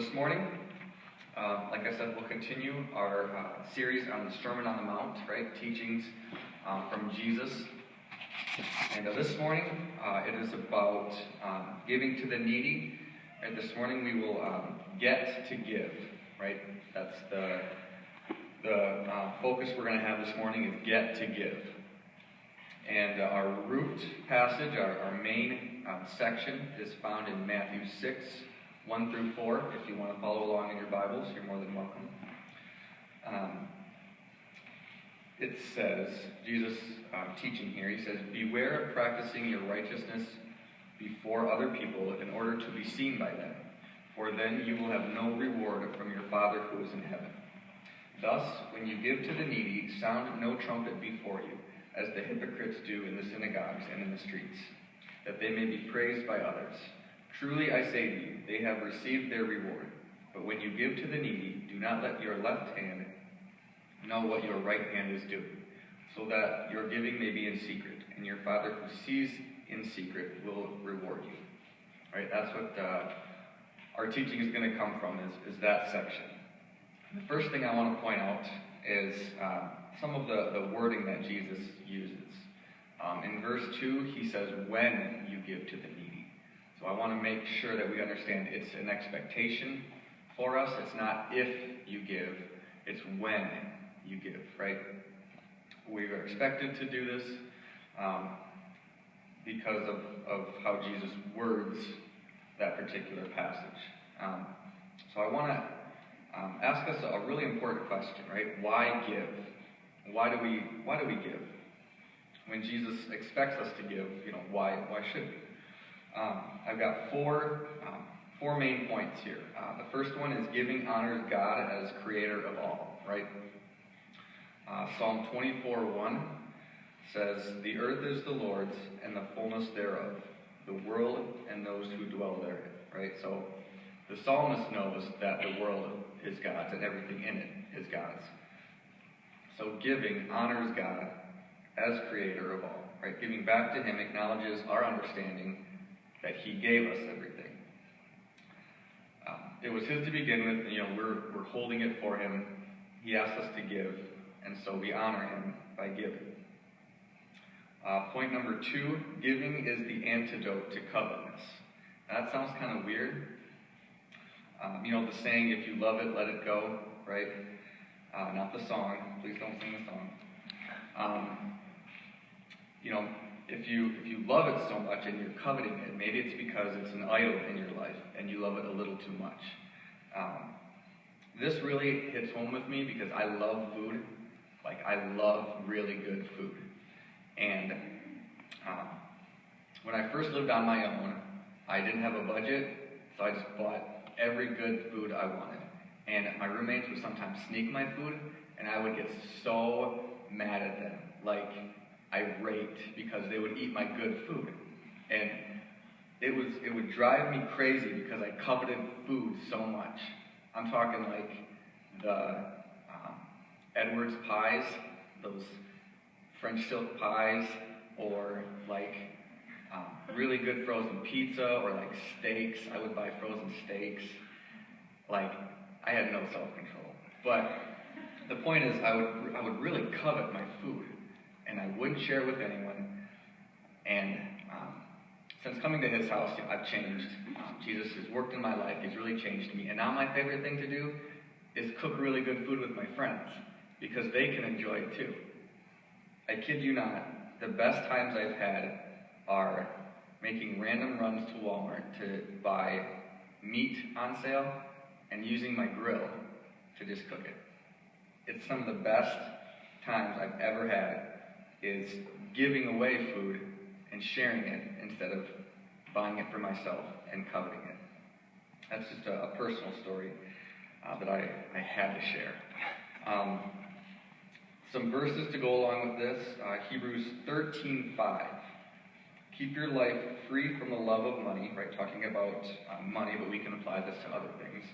this morning, like I said, we'll continue our series on the Sermon on the Mount, right? Teachings from Jesus. And this morning, it is about giving to the needy. And this morning, we will get to give, right? That's the focus we're going to have this morning is get to give. And our root passage, our main section, is found in Matthew 6, 1 through 4. If you want to follow along in your Bibles, you're more than welcome. It says, Jesus teaching here, he says, "Beware of practicing your righteousness before other people in order to be seen by them, for then you will have no reward from your Father who is in heaven. Thus, when you give to the needy, sound no trumpet before you, as the hypocrites do in the synagogues and in the streets, that they may be praised by others. Truly I say to you, they have received their reward. But when you give to the needy, do not let your left hand know what your right hand is doing, so that your giving may be in secret, and your Father who sees in secret will reward you." Right? That's what our teaching is going to come from, is that section. The first thing I want to point out is some of the wording that Jesus uses. In verse 2, he says, "when you give to the needy." So I want to make sure that we understand it's an expectation for us. It's not if you give, it's when you give, right? We are expected to do this because of how Jesus words that particular passage. So I want to ask us a really important question, right? Why give? Why do we give? When Jesus expects us to give, why should we? I've got four main points here. The first one is giving honors God as creator of all, right? Psalm 24:1 says, "The earth is the Lord's and the fullness thereof, the world and those who dwell therein," right? So the psalmist knows that the world is God's and everything in it is God's. So giving honors God as creator of all, right? Giving back to him acknowledges our understanding that he gave us everything. It was his to begin with, and we're holding it for him. He asked us to give, and so we honor him by giving. Point number 2, giving is the antidote to covetousness. Now, that sounds kind of weird. The saying, "If you love it, let it go," right? Not the song. Please don't sing the song. If you love it so much and you're coveting it, maybe it's because it's an idol in your life and you love it a little too much. This really hits home with me because I love food. Like, I love really good food. And when I first lived on my own, I didn't have a budget, so I just bought every good food I wanted. And my roommates would sometimes sneak my food, and I would get so mad at them, like irate, because they would eat my good food. And it would drive me crazy because I coveted food so much. I'm talking like the Edwards pies, those French silk pies, or like really good frozen pizza, or like steaks. I would buy frozen steaks. Like, I had no self-control. But the point is, I would really covet my food, and I wouldn't share it with anyone. And since coming to his house, I've changed. Jesus has worked in my life. He's really changed me. And now my favorite thing to do is cook really good food with my friends, because they can enjoy it too. I kid you not, the best times I've had are making random runs to Walmart to buy meat on sale and using my grill to just cook it. It's some of the best times I've ever had, is giving away food and sharing it instead of buying it for myself and coveting it. That's just a personal story that I had to share. Some verses to go along with this. Hebrews 13:5. "Keep your life free from the love of money," right? Talking about money, but we can apply this to other things.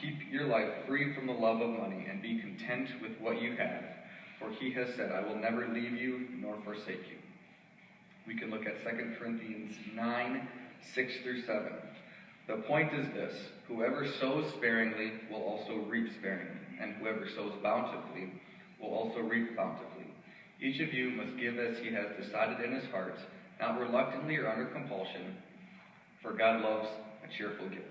"Keep your life free from the love of money and be content with what you have. For he has said, I will never leave you nor forsake you." We can look at 2 Corinthians 9, 6 through 7, The point is this: whoever sows sparingly will also reap sparingly, and whoever sows bountifully will also reap bountifully. Each of you must give as he has decided in his heart, not reluctantly or under compulsion, for God loves a cheerful giver.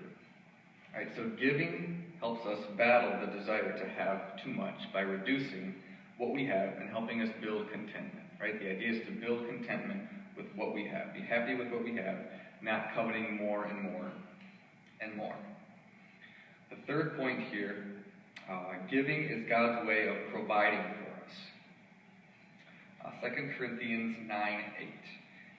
All right, so giving helps us battle the desire to have too much by reducing what we have and helping us build contentment. Right? The idea is to build contentment with what we have. Be happy with what we have, not coveting more and more and more. The third point here, giving is God's way of providing for us. 2 Corinthians 9:8.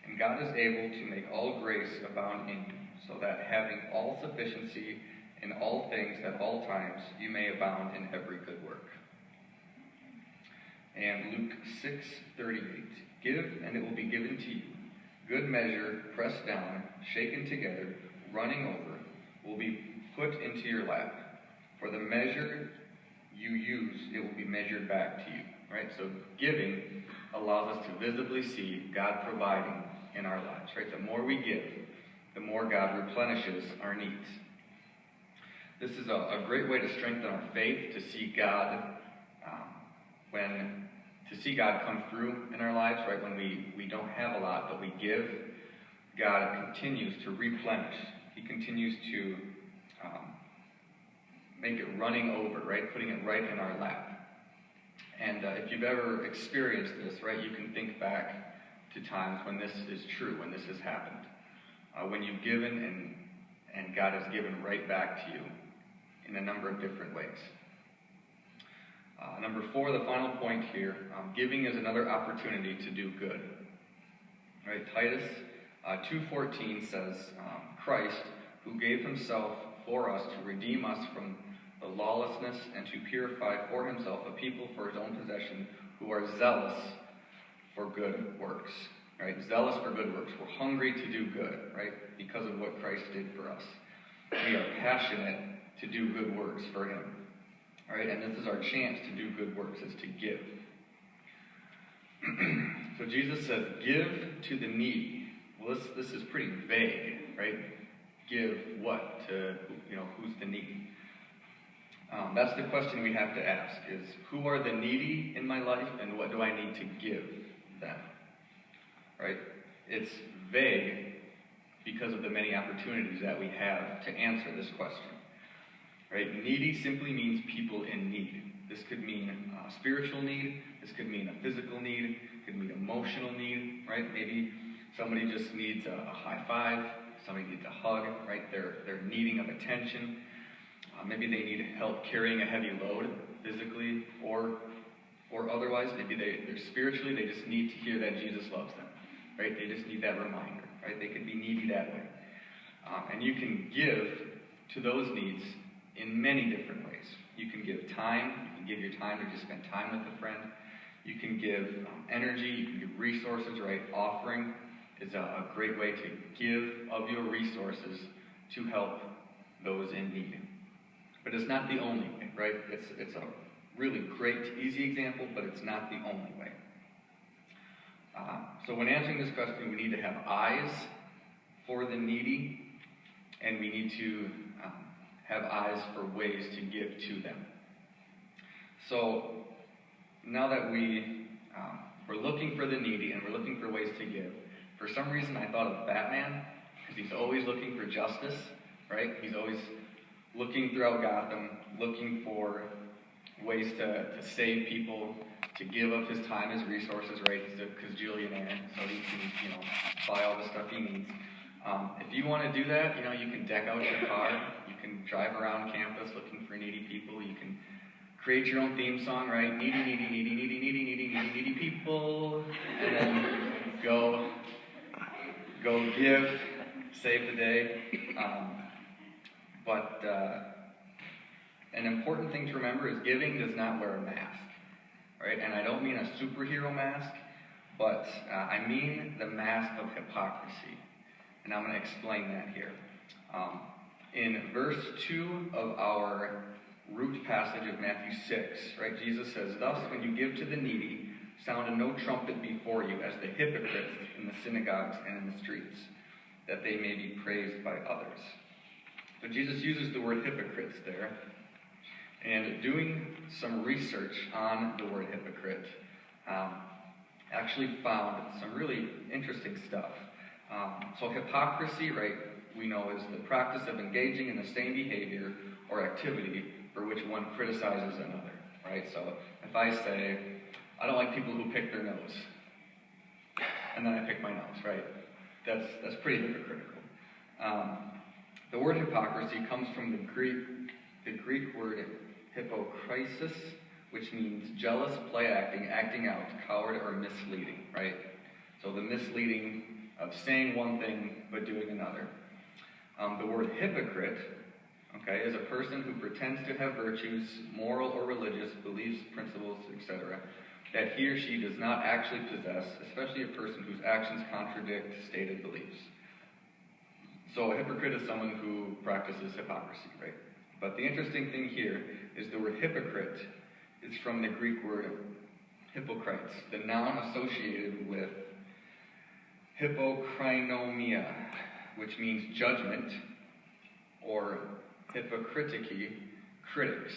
And God is able to make all grace abound in you, so that having all sufficiency in all things at all times, you may abound in every good work. And Luke 6:38. Give, and it will be given to you. Good measure, pressed down, shaken together, running over, will be put into your lap. For the measure you use, it will be measured back to you. Right? So giving allows us to visibly see God providing in our lives. Right? The more we give, the more God replenishes our needs. This is a great way to strengthen our faith, to see God to see God come through in our lives. Right? When we don't have a lot, but we give, God continues to replenish. He continues to make it running over, right? Putting it right in our lap. And if you've ever experienced this, right, you can think back to times when this is true, when this has happened. When you've given and God has given right back to you in a number of different ways. Number 4, the final point here, giving is another opportunity to do good. Right? Titus 2:14 says, Christ, who gave himself for us to redeem us from the lawlessness and to purify for himself a people for his own possession who are zealous for good works. Right? Zealous for good works. We're hungry to do good, right? Because of what Christ did for us. We are passionate to do good works for him. All right? And this is our chance to do good works, is to give. So Jesus says, give to the needy. Well, this is pretty vague, right? Give what to, who's the needy? That's the question we have to ask, is who are the needy in my life and what do I need to give them? Right? It's vague because of the many opportunities that we have to answer this question. Right? Needy simply means people in need. This could mean spiritual need. This could mean a physical need. It could mean emotional need. Right? Maybe somebody just needs a high five. Somebody needs a hug. Right? They're needing of attention. Maybe they need help carrying a heavy load, physically or otherwise. Maybe they're spiritually. They just need to hear that Jesus loves them. Right? They just need that reminder. Right? They could be needy that way. And you can give to those needs in many different ways. You can give time. You can give your time to just spend time with a friend. You can give energy. You can give resources, right? Offering is a great way to give of your resources to help those in need. But it's not the only way, right? It's a really great, easy example, but it's not the only way. So when answering this question, we need to have eyes for the needy, and we need to have eyes for ways to give to them. So now that we're looking for the needy and we're looking for ways to give, for some reason I thought of Batman, because he's always looking for justice, right? He's always looking throughout Gotham, looking for ways to save people, to give up his time, his resources, right? He's a gazillionaire, so he can, buy all the stuff he needs. If you want to do that, you can deck out your car, you can drive around campus looking for needy people, you can create your own theme song, right? Needy, needy, needy, needy, needy, needy, needy, needy people, and then go give, save the day. But an important thing to remember is giving does not wear a mask, right? And I don't mean a superhero mask, but I mean the mask of hypocrisy. And I'm going to explain that here. In verse 2 of our root passage of Matthew 6, right, Jesus says, "Thus, when you give to the needy, sound no trumpet before you, as the hypocrites in the synagogues and in the streets, that they may be praised by others." So Jesus uses the word hypocrites there. And doing some research on the word hypocrite, actually found some really interesting stuff. So hypocrisy, right, we know is the practice of engaging in the same behavior or activity for which one criticizes another, right? So if I say, I don't like people who pick their nose, and then I pick my nose, right? That's pretty hypocritical. The word hypocrisy comes from the Greek word hypokrisis, which means jealous, play acting, acting out, coward, or misleading, right? So the misleading of saying one thing but doing another. The word hypocrite, okay, is a person who pretends to have virtues, moral or religious beliefs, principles, etc., that he or she does not actually possess, especially a person whose actions contradict stated beliefs. So a hypocrite is someone who practices hypocrisy, right? But the interesting thing here is the word hypocrite is from the Greek word hypokrites, the noun associated with hypokrinomia, which means judgment, or hypokritiki, critics,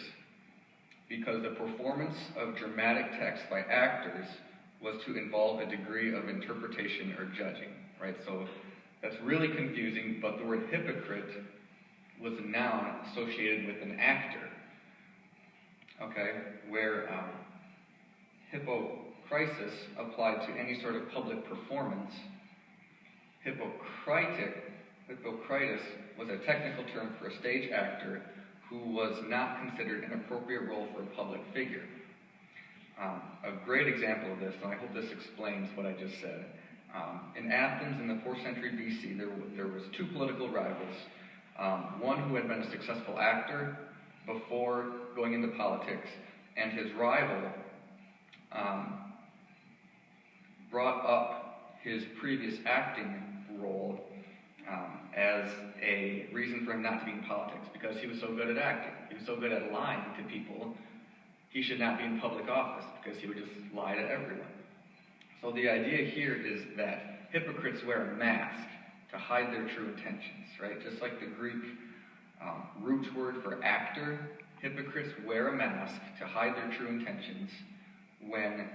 because the performance of dramatic text by actors was to involve a degree of interpretation or judging, right? So that's really confusing, but the word hypocrite was a noun associated with an actor, okay, where hypocrisis applied to any sort of public performance. Hypocritus was a technical term for a stage actor who was not considered an appropriate role for a public figure. A great example of this, and I hope this explains what I just said. In Athens in the 4th century BC, there was two political rivals. One who had been a successful actor before going into politics, and his rival brought up his previous acting role as a reason for him not to be in politics, because he was so good at acting. He was so good at lying to people, he should not be in public office, because he would just lie to everyone. So the idea here is that hypocrites wear a mask to hide their true intentions, right? Just like the Greek root word for actor, hypocrites wear a mask to hide their true intentions when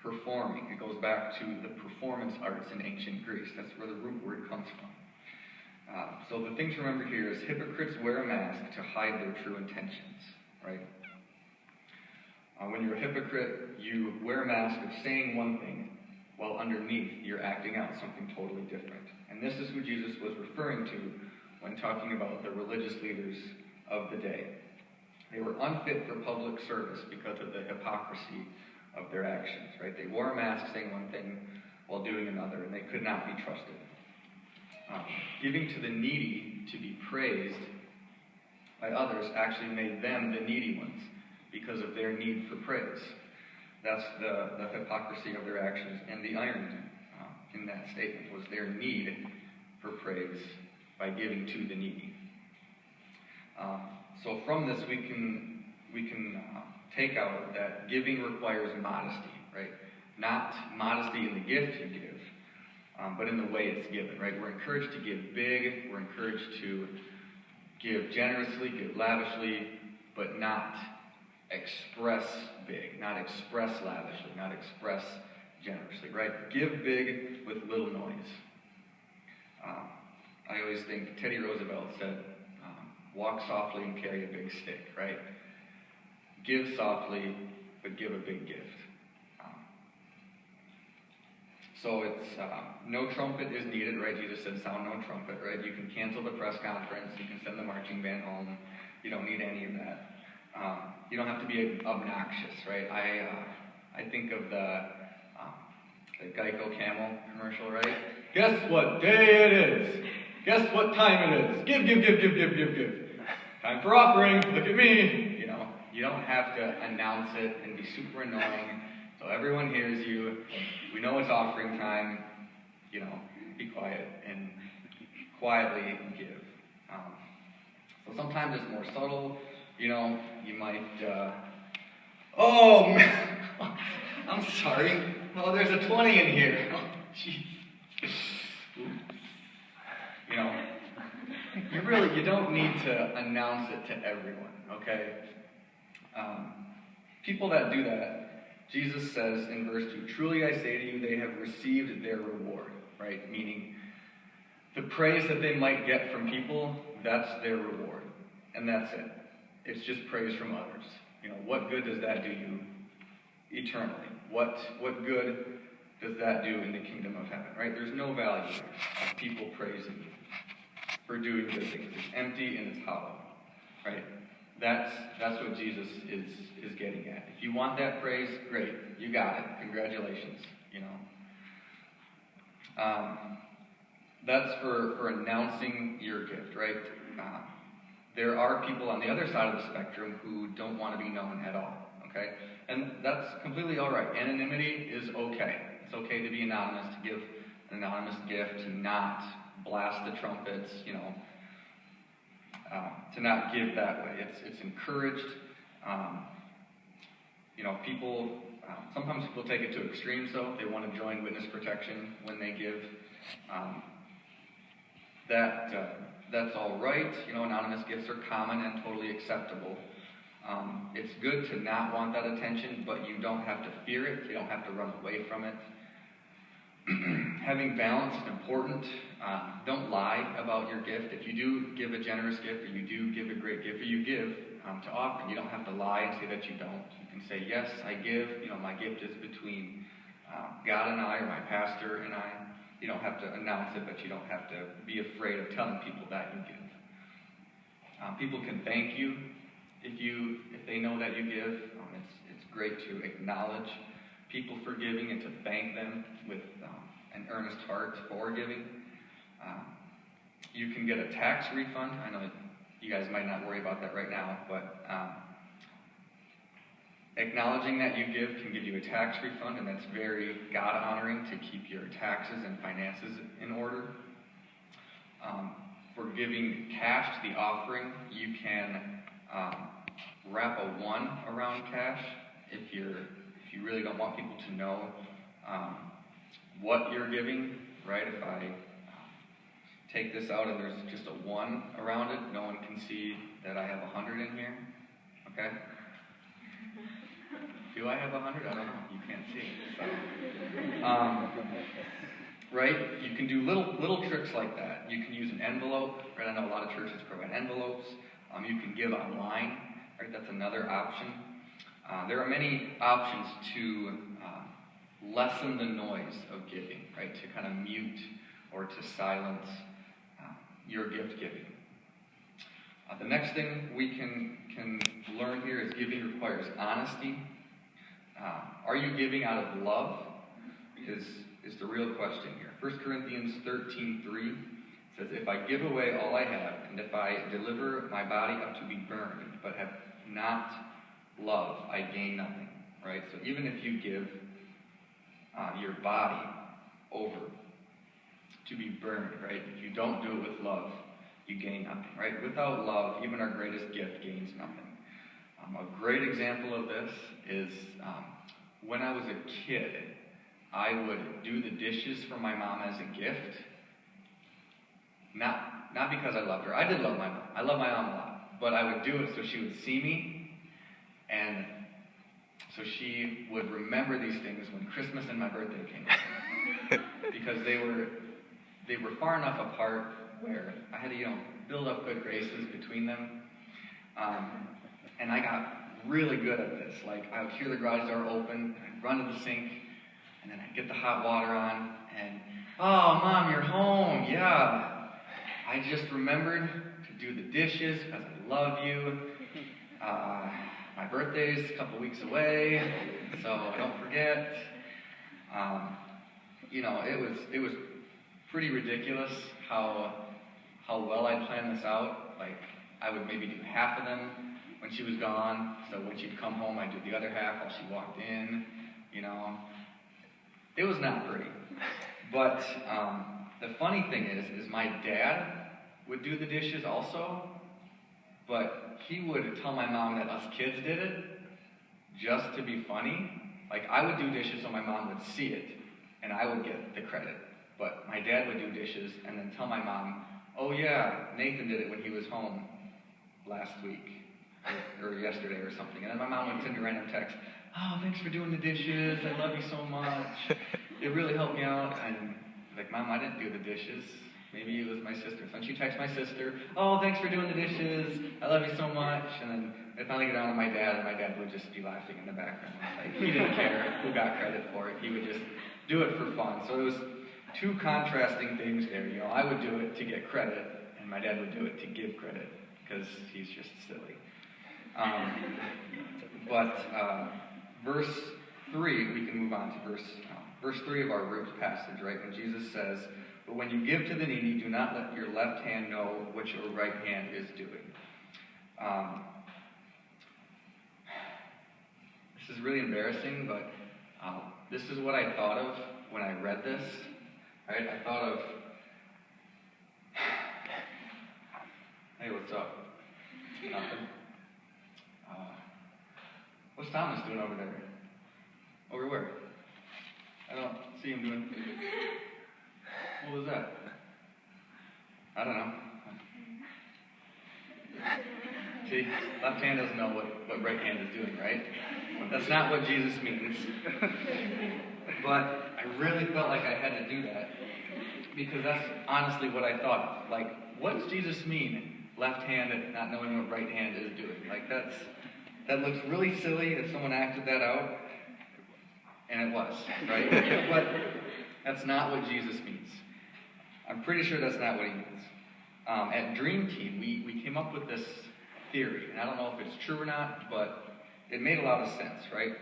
performing. It goes back to the performance arts in ancient Greece. That's where the root word comes from. So the thing to remember here is hypocrites wear a mask to hide their true intentions, right? When you're a hypocrite, you wear a mask of saying one thing, while underneath you're acting out something totally different. And this is who Jesus was referring to when talking about the religious leaders of the day. They were unfit for public service because of the hypocrisy of their actions, right? They wore a mask saying one thing while doing another, and they could not be trusted. Giving to the needy to be praised by others actually made them the needy ones because of their need for praise. That's the hypocrisy of their actions, and the irony in that statement was their need for praise by giving to the needy. So from this we can take out that giving requires modesty, right? Not modesty in the gift you give, but in the way it's given, right? We're encouraged to give big, we're encouraged to give generously, give lavishly, but not express big, not express lavishly, not express generously, right? Give big with little noise. I always think Teddy Roosevelt said, walk softly and carry a big stick, right? Give softly, but give a big gift. So it's no trumpet is needed, right? Jesus said, sound no trumpet, right? You can cancel the press conference. You can send the marching band home. You don't need any of that. You don't have to be obnoxious, right? I think of the Geico Camel commercial, right? Guess what day it is? Guess what time it is? Give. Time for offering. Look at me. You don't have to announce it and be super annoying so everyone hears you. We know it's offering time. Be quiet and quietly give. So sometimes it's more subtle. You might, oh, man. I'm sorry. Oh, there's a 20 in here. Oh, jeez. You really you don't need to announce it to everyone, okay? People that do that, Jesus says in verse 2, truly I say to you, they have received their reward, right? Meaning, the praise that they might get from people, that's their reward. And that's it. It's just praise from others. What good does that do you eternally? What good does that do in the kingdom of heaven, right? There's no value of people praising you for doing good things. It's empty and it's hollow, right? That's what Jesus is getting at. If you want that praise, great. You got it. Congratulations, That's for announcing your gift, right? There are people on the other side of the spectrum who don't want to be known at all, okay? And that's completely all right. Anonymity is okay. It's okay to be anonymous, to give an anonymous gift, to not blast the trumpets, to not give that way. It's encouraged. People, sometimes people take it to extremes, though. They want to join witness protection when they give. That's all right. Anonymous gifts are common and totally acceptable. It's good to not want that attention, but you don't have to fear it. You don't have to run away from it. Having balance is important. Don't lie about your gift. If you do give a generous gift, or you do give a great gift, or you give to often, you don't have to lie and say that you don't. You can say, yes, I give. My gift is between God and I, or my pastor and I. You don't have to announce it, but you don't have to be afraid of telling people that you give. People can thank you if they know that you give. It's great to acknowledge people for giving and to thank them with an earnest heart for giving. You can get a tax refund. I know you guys might not worry about that right now, but acknowledging that you can give you a tax refund, and that's very God-honoring to keep your taxes and finances in order. For giving cash to the offering, you can wrap a 1 around cash if you really don't want people to know what you're giving, right? If I take this out and there's just a 1 around it, no one can see that I have 100 in here, okay? Do I have 100? I don't know. You can't see. So, right? You can do little tricks like that. You can use an envelope, right? I know a lot of churches provide envelopes. You can give online, right? That's another option. There are many options to lessen the noise of giving, right? To kind of mute or to silence your gift giving. The next thing we can learn here is giving requires honesty. Are you giving out of love? Is the real question here. 1 Corinthians 13:3 says, if I give away all I have, and if I deliver my body up to be burned, but have not love, I gain nothing. Right? So even if you give your body over to be burned, right? If you don't do it with love, you gain nothing. Right? Without love, even our greatest gift gains nothing. A great example of this is when I was a kid, I would do the dishes for my mom as a gift. Not because I loved her. I did love my mom. I love my mom a lot. But I would do it so she would see me, and so she would remember these things when Christmas and my birthday came up. Because they were far enough apart where I had to, build up good graces between them. And I got really good at this. Like, I would hear the garage door open, and I'd run to the sink, and then I'd get the hot water on, and, oh, Mom, you're home, yeah. I just remembered to do the dishes because I love you. My birthday's a couple weeks away, so don't forget. It was pretty ridiculous how well I'd planned this out. Like, I would maybe do half of them when she was gone, so when she'd come home, I'd do the other half while she walked in, It was not pretty. But the funny thing is my dad would do the dishes also, but he would tell my mom that us kids did it just to be funny. Like, I would do dishes so my mom would see it, and I would get the credit. But my dad would do dishes and then tell my mom Oh yeah, Nathan did it when he was home last week or yesterday or something. And then my mom would send a random text, oh, thanks for doing the dishes. I love you so much. It really helped me out. And like, Mom, I didn't do the dishes. Maybe it was my sister. So she texts my sister, oh, thanks for doing the dishes. I love you so much. And then I finally get on to my dad, and my dad would just be laughing in the background. Like, he didn't care who got credit for it. He would just do it for fun. So it was two contrasting things there. You know, I would do it to get credit, and my dad would do it to give credit because he's just silly. Verse 3, we can move on to verse 3 of our root passage, right? When Jesus says, but when you give to the needy, do not let your left hand know what your right hand is doing. This is really embarrassing, but this is what I thought of when I read this. Right? I thought of, hey, what's up? Nothing. What's Thomas doing over there? Over where? I don't see him doing. What was that? I don't know. See, left hand doesn't know what right hand is doing, right? That's not what Jesus means. But I really felt like I had to do that because that's honestly what I thought. Like, what does Jesus mean? Left hand not knowing what right hand is doing. Like, that looks really silly if someone acted that out. And it was, right? But that's not what Jesus means. I'm pretty sure that's not what he means. At Dream Team, we came up with this theory. And I don't know if it's true or not, but it made a lot of sense, right?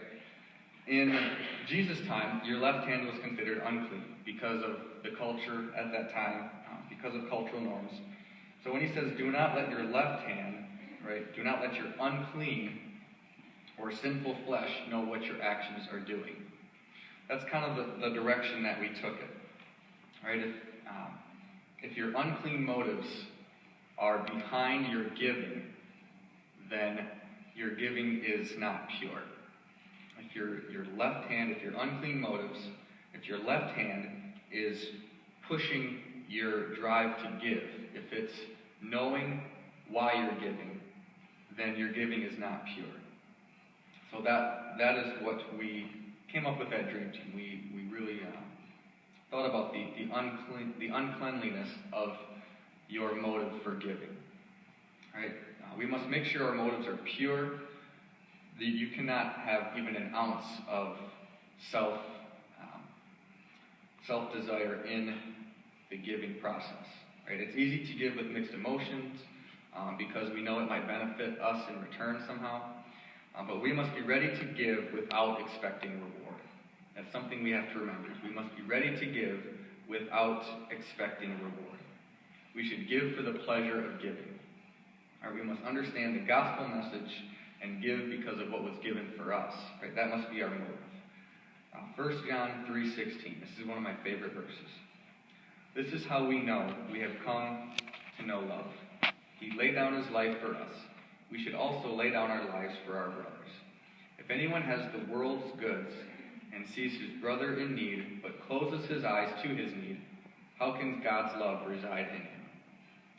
In Jesus' time, your left hand was considered unclean because of the culture at that time, because of cultural norms. So when he says, do not let your left hand, right, do not let your unclean or sinful flesh know what your actions are doing. That's kind of the direction that we took it, right? If your unclean motives are behind your giving, then your giving is not pure. If your left hand, if your unclean motives, if your left hand is pushing your drive to give, if it's knowing why you're giving, then your giving is not pure. So that is what we came up with at Dream Team. We really thought about the uncleanliness of your motive for giving. Right? We must make sure our motives are pure. That you cannot have even an ounce of self-desire in the giving process. Right? It's easy to give with mixed emotions because we know it might benefit us in return somehow. But we must be ready to give without expecting reward. That's something we have to remember. We must be ready to give without expecting reward. We should give for the pleasure of giving. Right? We must understand the gospel message and give because of what was given for us. Right? That must be our motive. 1 John 3:16. This is one of my favorite verses. This is how we know we have come to know love. He laid down his life for us. We should also lay down our lives for our brothers. If anyone has the world's goods and sees his brother in need, but closes his eyes to his need, how can God's love reside in him?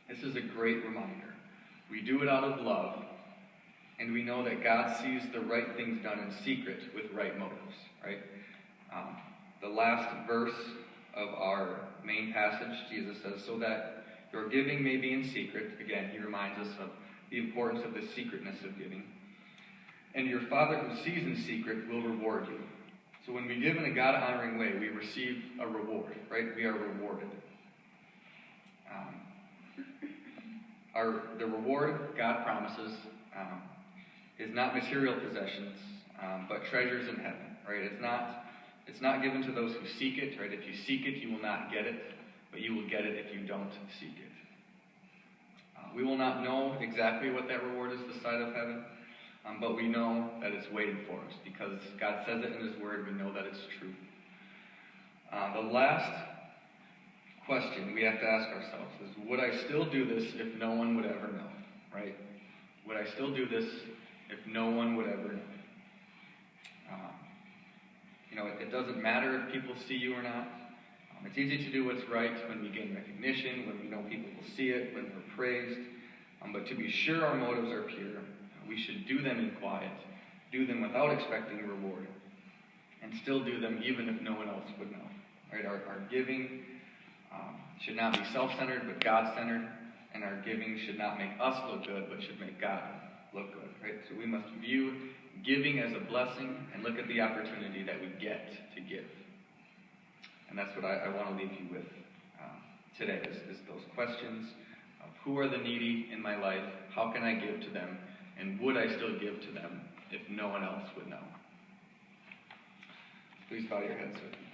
This is a great reminder. We do it out of love, and we know that God sees the right things done in secret with right motives, right? The last verse of our main passage, Jesus says, so that your giving may be in secret. Again, he reminds us of the importance of the secretness of giving. And your Father who sees in secret will reward you. So when we give in a God-honoring way, we receive a reward, right? We are rewarded. The reward God promises is not material possessions, but treasures in heaven, right? It's not given to those who seek it, right? If you seek it, you will not get it, but you will get it if you don't seek it. We will not know exactly what that reward is this side of heaven, but we know that it's waiting for us because God says it in his word. We know that it's true. The last question we have to ask ourselves is, would I still do this if no one would ever know, right? Would I still do this if no one would ever know? It doesn't matter if people see you or not. It's easy to do what's right when we gain recognition, when we know people will see it, when we're praised. But to be sure our motives are pure, we should do them in quiet, do them without expecting a reward, and still do them even if no one else would know. Right? Our giving should not be self-centered, but God-centered, and our giving should not make us look good, but should make God look good. Right? So we must view giving as a blessing and look at the opportunity that we get to give. And that's what I want to leave you with today, is those questions of who are the needy in my life, how can I give to them, and would I still give to them if no one else would know? Please bow your heads with me.